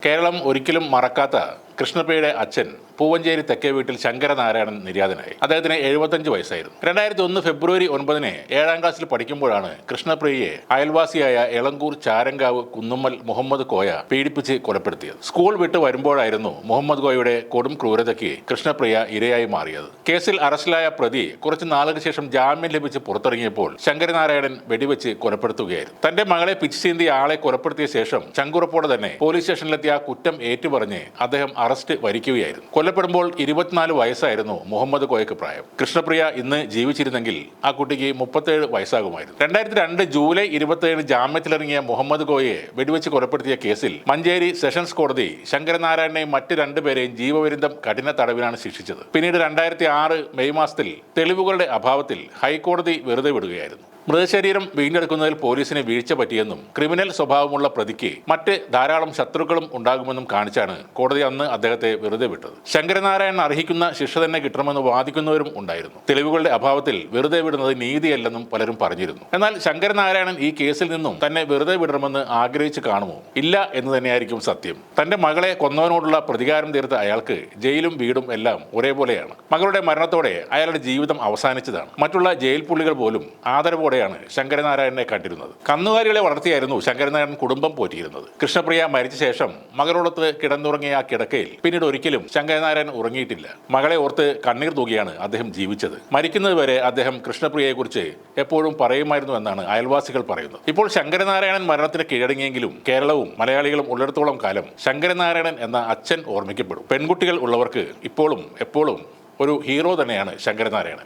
കേരളം ഒരിക്കലും മറക്കാത്ത കൃഷ്ണപ്രിയയുടെ അച്ഛൻ പൂവഞ്ചേരി തെക്കേ വീട്ടിൽ ശങ്കരനാരായണൻ നിര്യാതനായി. അദ്ദേഹത്തിന് 75 വയസ്സായിരുന്നു. 2001 ഫെബ്രുവരി 9 7ാം ക്ലാസ്സിൽ പഠിക്കുമ്പോഴാണ് കൃഷ്ണപ്രിയയെ അയൽവാസിയായ എളങ്കൂർ ചാരങ്കാവ് കുന്നുമ്മൽ മുഹമ്മദ് കോയ പീഡിപ്പിച്ച് കൊലപ്പെടുത്തിയത്. സ്കൂൾ വിട്ട് വരുമ്പോഴായിരുന്നു മുഹമ്മദ് കോയയുടെ കൊടും ക്രൂരതയ്ക്ക് കൃഷ്ണപ്രിയ ഇരയായി മാറിയത്. കേസിൽ അറസ്റ്റിലായ പ്രതി കുറച്ച് നാളുകൾക്ക് ശേഷം ജാമ്യം ലഭിച്ച് പുറത്തിറങ്ങിയപ്പോൾ ശങ്കരനാരായണൻ വെടിവെച്ച് കൊലപ്പെടുത്തുകയായിരുന്നു. തന്റെ മകളെ പിച്ചിച്ചീന്തി ആളെ കൊലപ്പെടുത്തിയ ശേഷം ചങ്കുറപ്പോടെ തന്നെ പോലീസ് സ്റ്റേഷനിലെത്തിയ ആ കുറ്റം ഏറ്റുപറഞ്ഞ് അദ്ദേഹം അറസ്റ്റ് വരിക്കുകയായിരുന്നു. കൊല്ലപ്പെടുമ്പോൾ 24 വയസ്സായിരുന്നു മുഹമ്മദ് കോയക്ക് പ്രായം. കൃഷ്ണപ്രിയ ഇന്ന് ജീവിച്ചിരുന്നെങ്കിൽ ആ കുട്ടിക്ക് 37 വയസ്സാകുമായിരുന്നു. 2002 ജൂലൈ 27 ജാമ്യത്തിലിറങ്ങിയ മുഹമ്മദ് കോയയെ വെടിവെച്ച് കൊലപ്പെടുത്തിയ കേസിൽ മഞ്ചേരി സെഷൻസ് കോടതി ശങ്കരനാരായണനെയും മറ്റ് 2 പേരെയും ജീവപര്യന്തം കഠിന തടവിനാണ് ശിക്ഷിച്ചത്. പിന്നീട് 2006 മെയ് മാസത്തിൽ തെളിവുകളുടെ അഭാവത്തിൽ ഹൈക്കോടതി വെറുതെ വിടുകയായിരുന്നു. മൃതശരീരം വീണ്ടെടുക്കുന്നതിൽ പോലീസിന് വീഴ്ച പറ്റിയെന്നും ക്രിമിനൽ സ്വഭാവമുള്ള പ്രതിക്ക് മറ്റ് ധാരാളം ശത്രുക്കളും ഉണ്ടാകുമെന്നും കാണിച്ചാണ് കോടതി അന്ന് അദ്ദേഹത്തെ വെറുതെ വിട്ടത്. ശങ്കരനാരായണൻ അർഹിക്കുന്ന ശിക്ഷ തന്നെ കിട്ടണമെന്ന് വാദിക്കുന്നവരും ഉണ്ടായിരുന്നു. തെളിവുകളുടെ അഭാവത്തിൽ വെറുതെ വിടുന്നത് നീതിയല്ലെന്നും പലരും പറഞ്ഞിരുന്നു. എന്നാൽ ശങ്കരനാരായണൻ ഈ കേസിൽ നിന്നും തന്നെ വെറുതെ വിടണമെന്ന് ആഗ്രഹിച്ച് കാണുമോ? ഇല്ല എന്ന് തന്നെയായിരിക്കും സത്യം. തന്റെ മകളെ കൊന്നവനോടുള്ള പ്രതികാരം തീർത്ത അയാൾക്ക് ജയിലും വീടും എല്ലാം ഒരേപോലെയാണ്. മകളുടെ മരണത്തോടെ അയാളുടെ ജീവിതം അവസാനിച്ചതാണ്. മറ്റുള്ള ജയിൽ പുള്ളികൾ പോലും ആദരവോടെ ശങ്കരനാരായണനെ കണ്ടിരുന്നത്. കന്നുകാലികളെ വളർത്തിയായിരുന്നു ശങ്കരനാരായണൻ കുടുംബം പോറ്റിയിരുന്നത്. കൃഷ്ണപ്രിയ മരിച്ച ശേഷം മകളോടൊത്ത് കിടന്നുറങ്ങിയ ആ കിടക്കയിൽ പിന്നീട് ഒരിക്കലും ശങ്കരനാരായണൻ ഉറങ്ങിയിട്ടില്ല. മകളെ ഓർത്ത് കണ്ണീർ തൂകിയാണ് അദ്ദേഹം ജീവിച്ചത്. മരിക്കുന്നത് വരെ അദ്ദേഹം കൃഷ്ണപ്രിയയെക്കുറിച്ച് എപ്പോഴും പറയുമായിരുന്നു എന്നാണ് അയൽവാസികൾ പറയുന്നത്. ഇപ്പോൾ ശങ്കരനാരായണൻ മരണത്തിന് കീഴടങ്ങിയെങ്കിലും കേരളവും മലയാളികളും ഉള്ളിടത്തോളം കാലം ശങ്കരനാരായണൻ എന്ന അച്ഛൻ ഓർമ്മിക്കപ്പെടും. പെൺകുട്ടികൾ ഉള്ളവർക്ക് ഇപ്പോഴും എപ്പോഴും ഒരു ഹീറോ തന്നെയാണ് ശങ്കരനാരായണൻ.